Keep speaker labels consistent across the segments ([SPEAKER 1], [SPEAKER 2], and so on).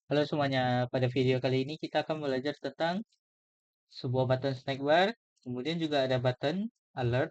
[SPEAKER 1] Halo semuanya, pada video kali ini kita akan belajar tentang sebuah button snack bar, kemudian juga ada button alert.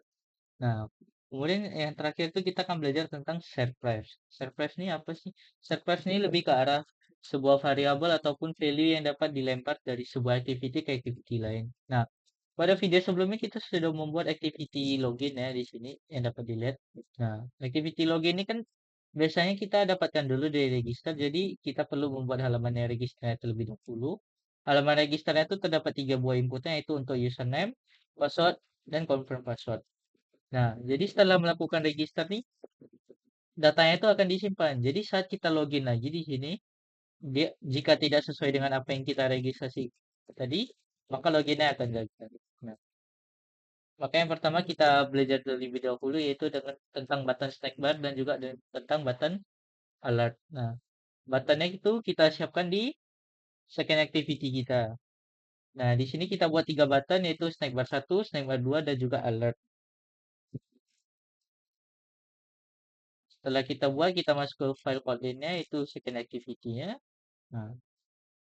[SPEAKER 1] Nah, kemudian yang terakhir itu kita akan belajar tentang surprise. Surprise ini apa sih? Surprise ini lebih ke arah sebuah variabel ataupun value yang dapat dilempar dari sebuah activity ke activity lain. Nah, pada video sebelumnya kita sudah membuat activity login ya di sini yang dapat dilihat. Nah, activity login ini kan biasanya kita dapatkan dulu dari register, jadi kita perlu membuat halaman registernya terlebih dahulu. Halaman registernya itu terdapat 3 buah inputnya, yaitu untuk username, password, dan confirm password. Nah, jadi setelah melakukan register nih, datanya itu akan disimpan. Jadi saat kita login lagi di sini, dia jika tidak sesuai dengan apa yang kita registrasi tadi, maka loginnya akan gagal. Nah, maka yang pertama kita belajar terlebih dahulu yaitu tentang button snack bar dan juga tentang button alert. Nah, buttonnya itu kita siapkan di second activity kita. Nah, di sini kita buat 3 button yaitu snack bar 1, snack bar 2, dan juga alert. Setelah kita buat, kita masuk ke file contentnya itu second activity-nya. Nah,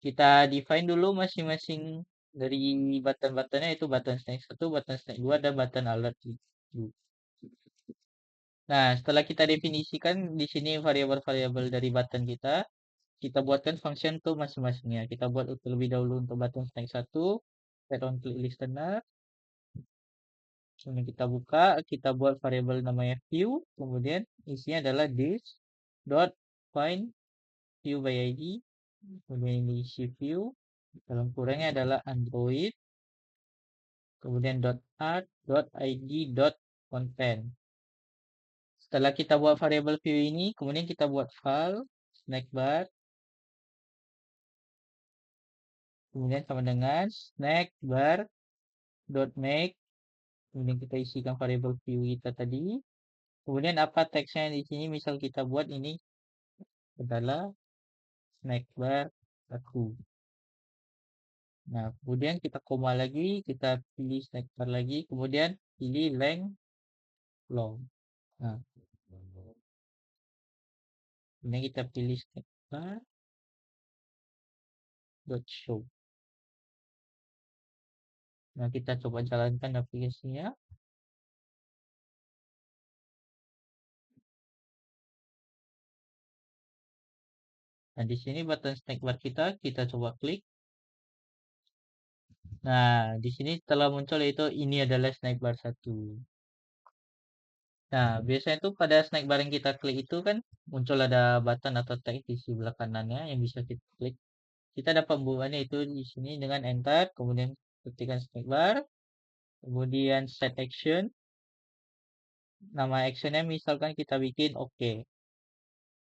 [SPEAKER 1] kita define dulu masing-masing dari button-buttonnya itu button snack 1, button snack 2, dan button alert. Nah, setelah kita definisikan di sini variabel-variabel dari button kita buatkan function tuh masing-masingnya. Kita buat terlebih dahulu untuk button snack 1, set on click listener. Kemudian kita buka, kita buat variabel namanya view, kemudian isinya adalah this dot find view by id, kemudian ini isi view, dalam kurangnya adalah android, kemudian dot art dot id dot content. Setelah kita buat variabel view ini, kemudian kita buat file snack bar, kemudian sama dengan snack bar dot make, kemudian kita isikan variabel view kita tadi. Kemudian apa teksnya di sini? Misal kita buat ini adalah snack bar aku. Nah, kemudian kita koma lagi, kita pilih snack bar lagi, kemudian pilih length long. Nah, kemudian kita pilih snack bar dot show. Nah, kita coba jalankan aplikasinya. Nah, di sini button snack bar kita coba klik. Nah, di sini telah muncul yaitu ini adalah snack bar 1. Nah, biasanya tuh pada snack bar yang kita klik itu kan muncul ada button atau teks di sebelah kanannya yang bisa kita klik. Kita dapat membuatnya itu di sini dengan enter, kemudian ketikkan snack bar, kemudian set action. Nama actionnya misalkan kita bikin oke.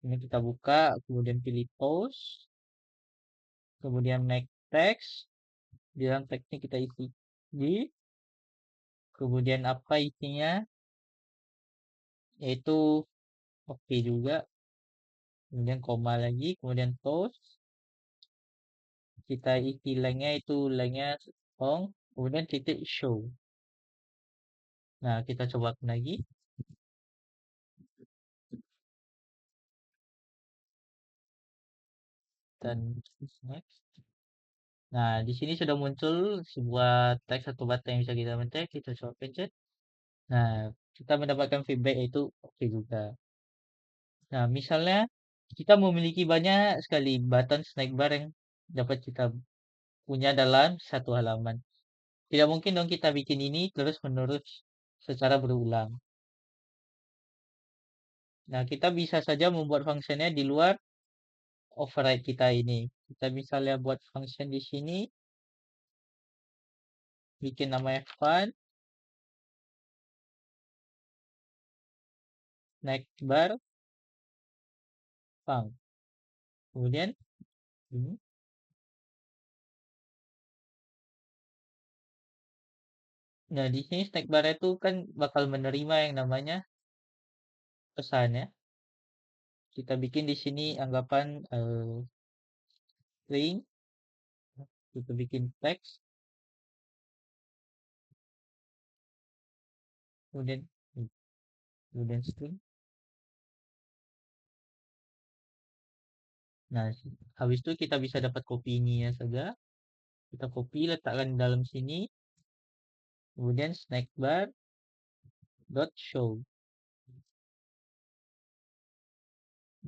[SPEAKER 1] Ini kita buka, kemudian pilih post, kemudian make text. Di dalam teksnya kita isi di, kemudian apa isinya, yaitu oke juga. Kemudian koma lagi, kemudian post. Kita isi lengthnya itu lengthnya long, kemudian titik show. Nah, kita coba lagi. Dan next. Nah, di sini sudah muncul sebuah teks atau button yang bisa kita pencet. Kita coba pencet. Nah, kita mendapatkan feedback yaitu oke juga. Nah, misalnya kita memiliki banyak sekali button snack bar yang dapat kita punya dalam satu halaman. Tidak mungkin dong kita bikin ini terus-menerus secara berulang. Nah, kita bisa saja membuat fungsinya di luar override kita ini. Kita misalnya buat function di sini, bikin namanya fun, snack bar, fun. Kemudian, hmm, nah di sini snack bar itu kan bakal menerima yang namanya pesan ya. Kita bikin di sini anggapan string, kita bikin teks, kemudian kemudian string. Nah, habis itu kita bisa dapat copy ini ya saja. Kita copy, letakkan di dalam sini. Kemudian snackbar dot show.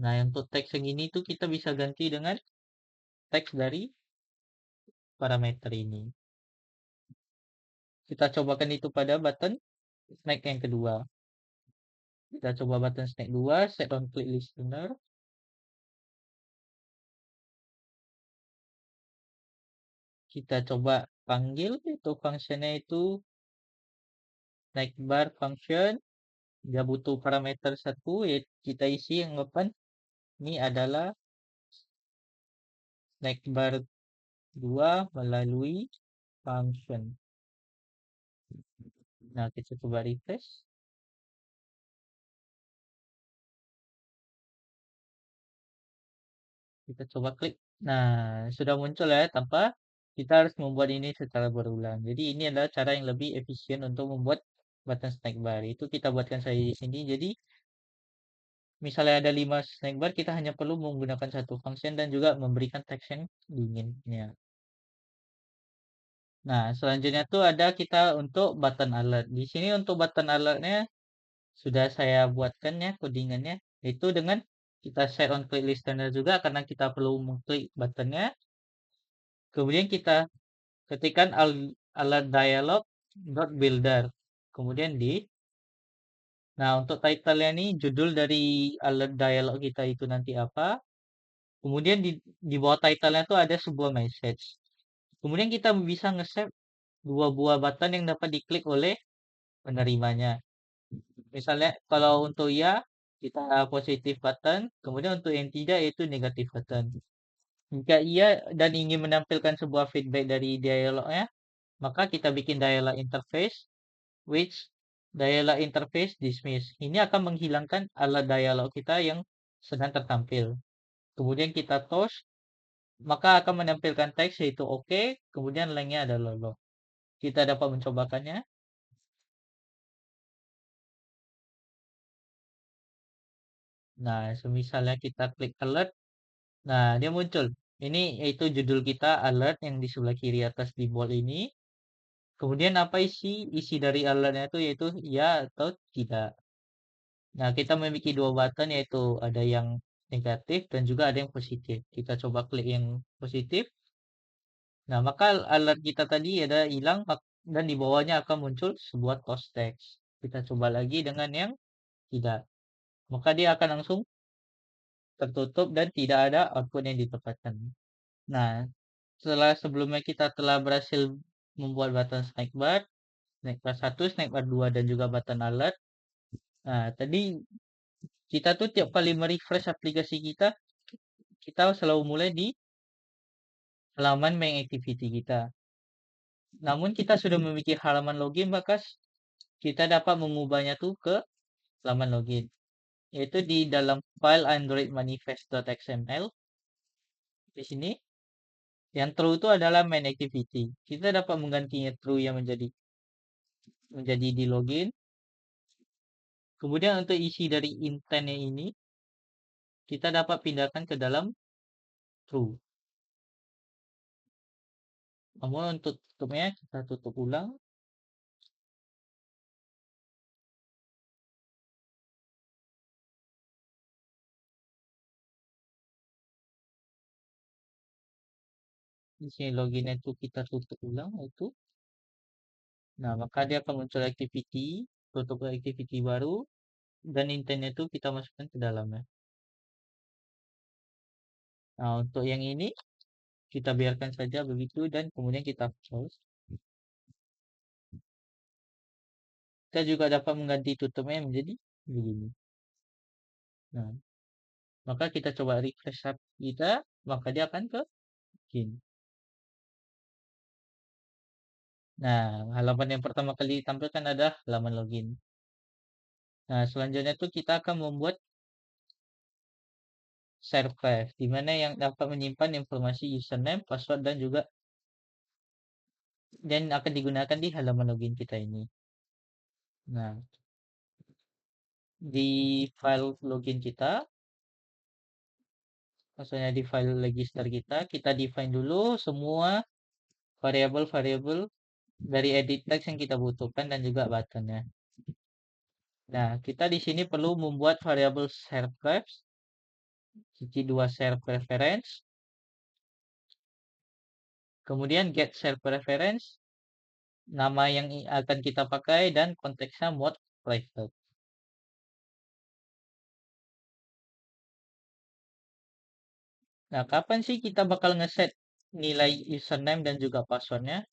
[SPEAKER 1] Nah, untuk teks yang ini tuh kita bisa ganti dengan teks dari parameter ini. Kita cobakan itu pada button snack yang kedua. Kita coba button snack 2, set on click listener. Kita coba panggil itu functionnya itu snack bar function. Dia butuh parameter satu, yaitu kita isi yang open. Ini adalah snack bar 2 melalui function. Nah, kita coba refresh. Kita coba klik. Nah, sudah muncul ya tanpa kita harus membuat ini secara berulang. Jadi ini adalah cara yang lebih efisien untuk membuat button snack bar. Itu kita buatkan saja di sini. Jadi misalnya ada 5 snack bar, kita hanya perlu menggunakan satu function dan juga memberikan teks yang diinginnya. Nah, selanjutnya tuh ada kita untuk button alert. Di sini untuk button alertnya sudah saya buatkan ya codingannya. Itu dengan kita set on click listener juga karena kita perlu mengklik buttonnya. Kemudian kita ketikkan alert dialog dot builder. Kemudian nah untuk title-nya nih judul dari alert dialog kita itu nanti apa. Kemudian di bawah title-nya tuh ada sebuah message. Kemudian kita bisa nge-save dua buah button yang dapat diklik oleh penerimanya. Misalnya kalau untuk ya kita positif button, kemudian untuk yang tidak yaitu negatif button. Jika iya dan ingin menampilkan sebuah feedback dari dialognya, maka kita bikin dialog interface which dialog interface dismiss. Ini akan menghilangkan alat dialog kita yang sedang tertampil. Kemudian kita toast, maka akan menampilkan teks yaitu OK, kemudian lainnya adalah log. Kita dapat mencobakannya. Nah, semisalnya kita klik alert, nah dia muncul. Ini yaitu judul kita alert yang di sebelah kiri atas di bold ini. Kemudian apa isi dari alertnya itu yaitu ya atau tidak. Nah, kita memiliki dua button yaitu ada yang negatif dan juga ada yang positif. Kita coba klik yang positif. Nah, maka alert kita tadi ada hilang dan di bawahnya akan muncul sebuah toast text. Kita coba lagi dengan yang tidak. Maka dia akan langsung tertutup dan tidak ada output yang ditempatkan. Nah, sebelumnya kita telah berhasil membuat button snackbar 1, snackbar 2 dan juga button alert. Nah, tadi kita tuh tiap kali merefresh aplikasi kita selalu mulai di halaman main activity kita. Namun kita sudah memiliki halaman login, maka kita dapat mengubahnya tuh ke halaman login. Yaitu di dalam file Android manifest.xml. Di sini, yang true itu adalah main activity. Kita dapat menggantinya true yang menjadi di login. Kemudian untuk isi dari intentnya ini, kita dapat pindahkan ke dalam true. Namun untuk tutupnya, kita tutup ulang. Di sini loginnya itu kita tutup ulang itu. Nah, maka dia akan muncul activity, tutup activity baru, dan intentnya itu kita masukkan ke dalamnya. Nah, untuk yang ini kita biarkan saja begitu dan kemudian kita close. Kita juga dapat mengganti tutupnya menjadi begini. Nah, maka kita coba refresh tab kita, maka dia akan ke begini. Nah, halaman yang pertama kali ditampilkan adalah halaman login. Nah, selanjutnya itu kita akan membuat server, di mana yang dapat menyimpan informasi username, password, dan juga dan akan digunakan di halaman login kita ini. Nah, di file login kita, maksudnya di file register kita define dulu semua variabel-variabel dari edit text yang kita butuhkan dan juga buttonnya. Nah, kita di sini perlu membuat variabel servlets, cuci dua serve preference, kemudian get serve preference, nama yang akan kita pakai dan konteksnya mode private. Nah, kapan sih kita bakal ngeset nilai username dan juga passwordnya?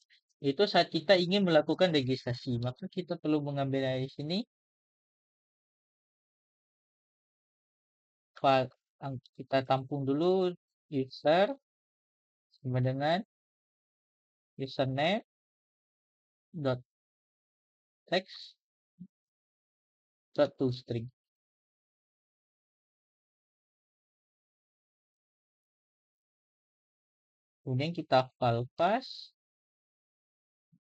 [SPEAKER 1] Itu saat kita ingin melakukan registrasi. Maka kita perlu mengambil dari sini file yang kita tampung dulu user sama dengan username dot text dot toString. Kemudian kita file pass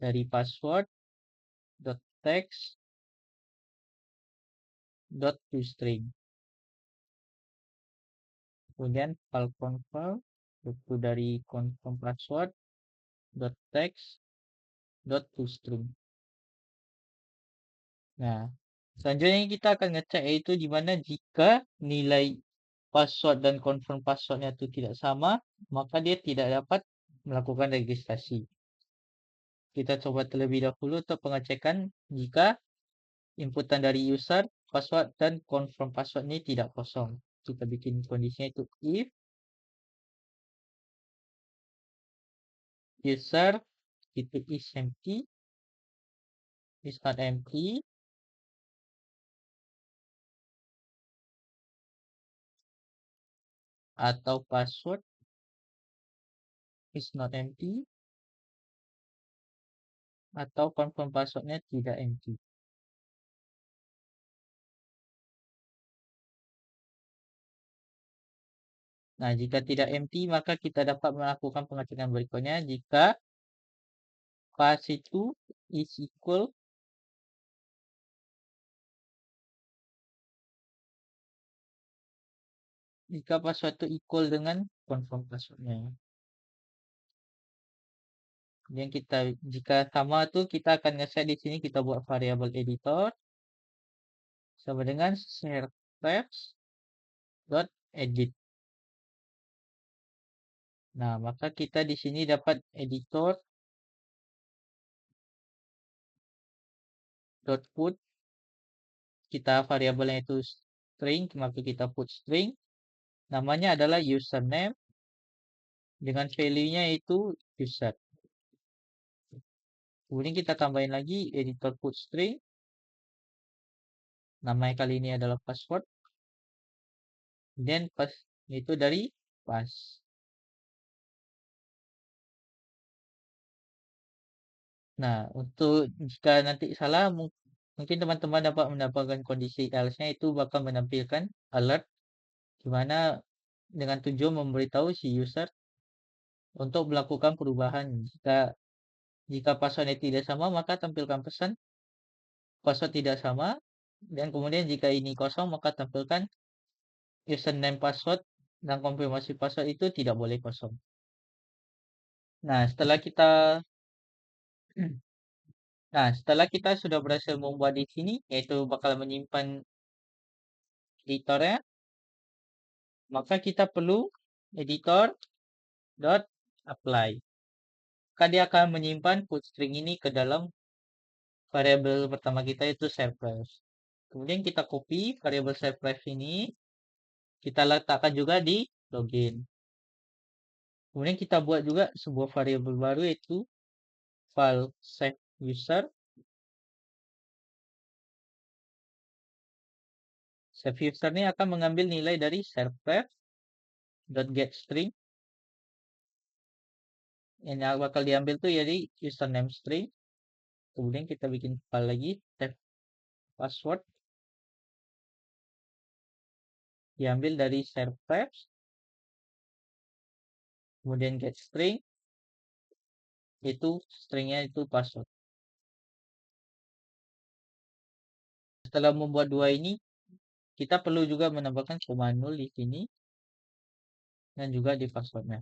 [SPEAKER 1] dari password dot text dot toString. Kemudian file confirm itu dari confirm password dot text dot toString. Nah, selanjutnya kita akan ngecek yaitu di mana jika nilai password dan confirm passwordnya itu tidak sama, maka dia tidak dapat melakukan registrasi. Kita coba terlebih dahulu untuk pengecekan jika inputan dari user, password, dan confirm password ini tidak kosong. Kita bikin kondisinya itu if user itu is empty, is not empty, atau password is not empty, atau confirm passwordnya tidak empty. Nah, jika tidak empty, maka kita dapat melakukan pengecekan berikutnya. Jika pass itu is equal jika password itu equal dengan confirm passwordnya. Kemudian jika sama tuh kita akan ngeset di sini kita buat variabel editor sama dengan servlets.edit. Nah, maka kita di sini dapat editor dot put kita variabelnya itu string, maka kita put string. Namanya adalah username dengan value-nya itu user. Kemudian kita tambahin lagi editor put string. Namanya kali ini adalah password. Dan pas itu dari pass. Nah, untuk jika nanti salah, mungkin teman-teman dapat mendapatkan kondisi else-nya itu bakal menampilkan alert, di mana dengan tujuan memberitahu si user untuk melakukan perubahan. Jika passwordnya tidak sama, maka tampilkan pesan password tidak sama. Dan kemudian jika ini kosong, maka tampilkan username password dan konfirmasi password itu tidak boleh kosong. Nah, setelah kita sudah berhasil membuat di sini, yaitu bakal menyimpan editornya, maka kita perlu editor dot apply. Maka dia akan menyimpan put string ini ke dalam variabel pertama kita yaitu servlets. Kemudian kita copy variabel servlets ini, kita letakkan juga di login. Kemudian kita buat juga sebuah variabel baru yaitu file save user. Save user ini akan mengambil nilai dari servlet.getString. Yang bakal diambil tuh jadi username string. Kemudian kita bikin file lagi, save password. Diambil dari servlet. Kemudian getString. Itu stringnya itu password. Setelah membuat dua ini, kita perlu juga menambahkan koma 0 di sini. dan juga di passwordnya.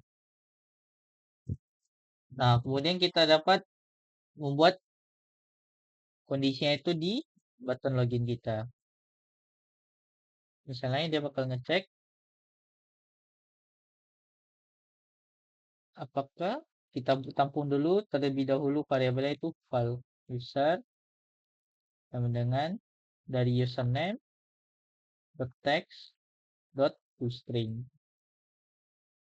[SPEAKER 1] Nah, kemudian kita dapat membuat kondisinya itu di button login kita. Misalnya dia bakal ngecek apakah kita tampung dulu terlebih dahulu variabelnya itu file user sama dengan dari username dot text dot toString.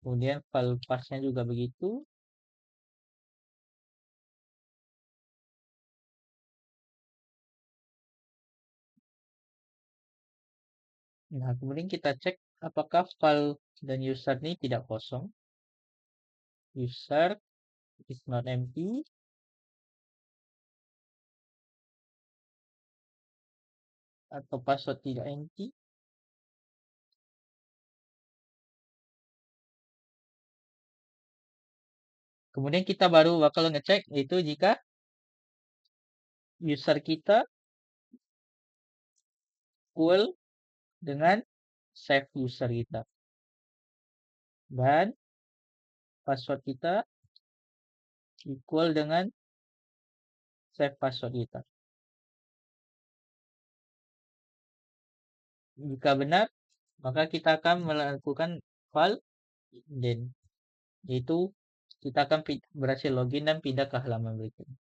[SPEAKER 1] Kemudian file pathnya juga begitu. Nah, kemudian kita cek apakah file dan user ini tidak kosong. User is not empty. Atau password tidak empty. Kemudian kita baru bakal ngecek itu jika user kita equal dengan save user kita. Dan password kita equal dengan save password kita. Jika benar, maka kita akan melakukan file then, yaitu kita akan berhasil login dan pindah ke halaman berikutnya.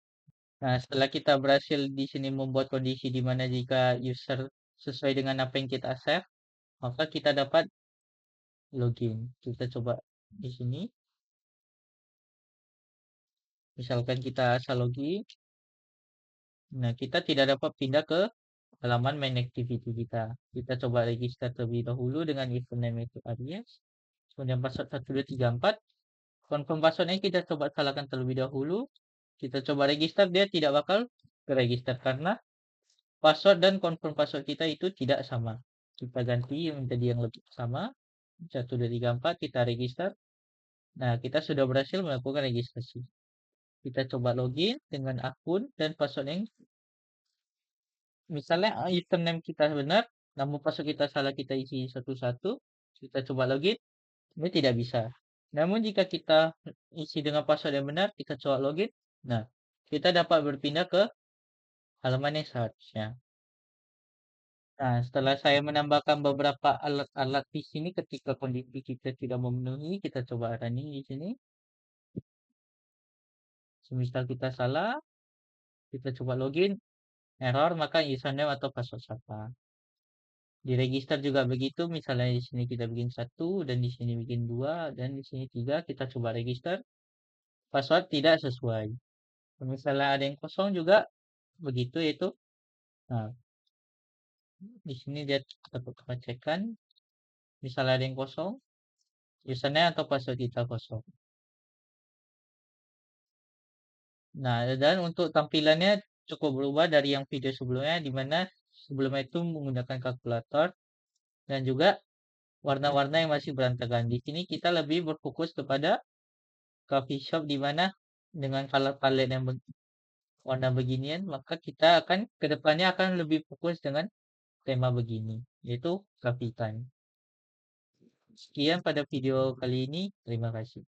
[SPEAKER 1] Nah, setelah kita berhasil di sini membuat kondisi di mana jika user sesuai dengan apa yang kita save, maka kita dapat login. Kita coba di sini. Misalkan kita asal login. Nah, kita tidak dapat pindah ke halaman main activity kita. Kita coba register terlebih dahulu dengan username itu alias. Kemudian password 1234. Confirm passwordnya kita coba salahkan terlebih dahulu. Kita coba register, dia tidak bakal register karena password dan confirm password kita itu tidak sama. Kita ganti menjadi yang lebih sama. 1234 kita register. Nah, kita sudah berhasil melakukan registrasi. Kita coba login dengan akun dan password yang misalnya username kita benar, namun password kita salah, kita isi satu-satu. Kita coba login, ini tidak bisa. Namun jika kita isi dengan password yang benar, kita coba login, nah kita dapat berpindah ke halaman yang seharusnya. Nah, setelah saya menambahkan beberapa alat-alat di sini ketika kondisi kita tidak memenuhi, kita coba running di sini. Semisal kita salah, kita coba login, error, maka username atau password salah. Di register juga begitu, misalnya di sini kita bikin 1 dan di sini bikin 2 dan di sini 3, kita coba register, password tidak sesuai. Misalnya ada yang kosong juga begitu itu. Nah, di sini dia dapat pengecekan, misalnya ada yang kosong, username atau password kita kosong. Nah, dan untuk tampilannya cukup berubah dari yang video sebelumnya, di mana sebelumnya itu menggunakan kalkulator dan juga warna-warna yang masih berantakan. Di sini kita lebih berfokus kepada coffee shop, di mana dengan color palette yang warna beginian, maka kita akan kedepannya akan lebih fokus dengan tema begini, yaitu coffee time. Sekian pada video kali ini. Terima kasih.